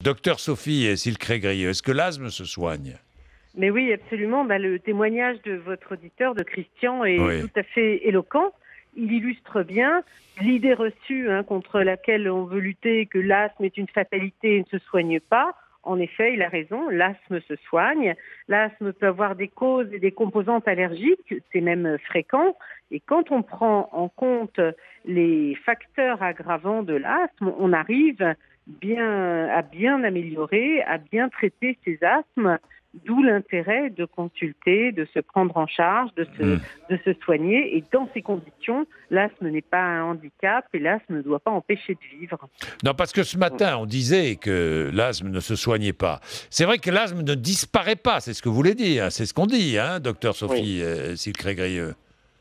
Docteur Sophie Silcré-Grieux, est-ce que l'asthme se soigne? Mais oui, absolument. Le témoignage de votre auditeur, de Christian, est Oui. tout à fait éloquent. Il illustre bien l'idée reçue contre laquelle on veut lutter, que l'asthme est une fatalité et ne se soigne pas. En effet, il a raison, l'asthme se soigne. L'asthme peut avoir des causes et des composantes allergiques, c'est même fréquent. Et quand on prend en compte les facteurs aggravants de l'asthme, on arrive à bien améliorer, à bien traiter ces asthmes. D'où l'intérêt de consulter, de se prendre en charge, de se soigner. Et dans ces conditions, l'asthme n'est pas un handicap et l'asthme ne doit pas empêcher de vivre. Non, parce que ce matin, on disait que l'asthme ne se soignait pas. C'est vrai que l'asthme ne disparaît pas, c'est ce que vous voulez dire, c'est ce qu'on dit, docteur Sophie Silcré-Grieux.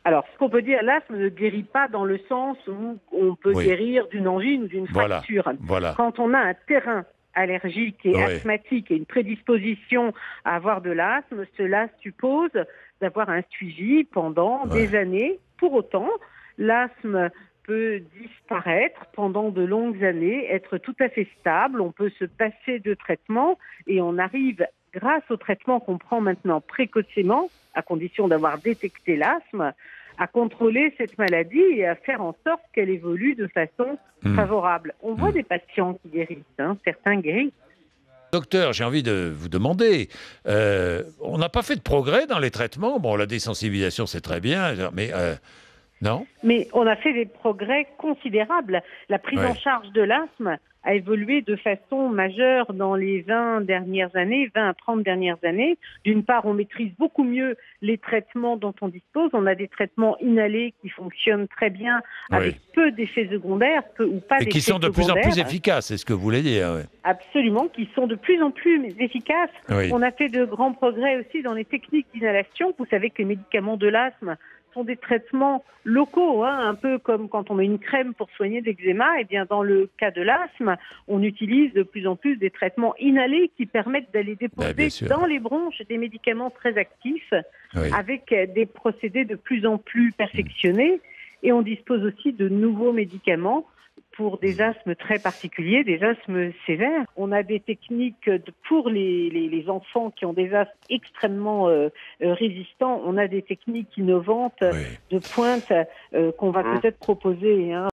Alors, ce qu'on peut dire, l'asthme ne guérit pas dans le sens où on peut guérir d'une angine ou d'une fracture. Voilà. Quand on a un terrain allergique et asthmatique et une prédisposition à avoir de l'asthme, cela suppose d'avoir un suivi pendant des années. Pour autant, l'asthme peut disparaître pendant de longues années, être tout à fait stable, on peut se passer de traitement et on arrive, grâce au traitement qu'on prend maintenant précocement, à condition d'avoir détecté l'asthme, à contrôler cette maladie et à faire en sorte qu'elle évolue de façon favorable. On voit des patients qui guérissent, certains guérissent. Docteur, j'ai envie de vous demander, on n'a pas fait de progrès dans les traitements. Bon, la désensibilisation, c'est très bien, mais non? Mais on a fait des progrès considérables. La prise en charge de l'asthme a évolué de façon majeure dans les 20 à 30 dernières années. D'une part, on maîtrise beaucoup mieux les traitements dont on dispose. On a des traitements inhalés qui fonctionnent très bien avec peu d'effets secondaires, peu ou pas d'effets secondaires. Et qui sont de plus en plus efficaces, c'est ce que vous voulez dire. Absolument, qui sont de plus en plus efficaces. On a fait de grands progrès aussi dans les techniques d'inhalation. Vous savez que les médicaments de l'asthme sont des traitements locaux, un peu comme quand on met une crème pour soigner l'eczéma. Et bien, dans le cas de l'asthme, on utilise de plus en plus des traitements inhalés qui permettent d'aller déposer dans les bronches des médicaments très actifs avec des procédés de plus en plus perfectionnés. Et on dispose aussi de nouveaux médicaments pour des asthmes très particuliers, des asthmes sévères. On a des techniques pour les enfants qui ont des asthmes extrêmement résistants. On a des techniques innovantes de pointe qu'on va peut-être proposer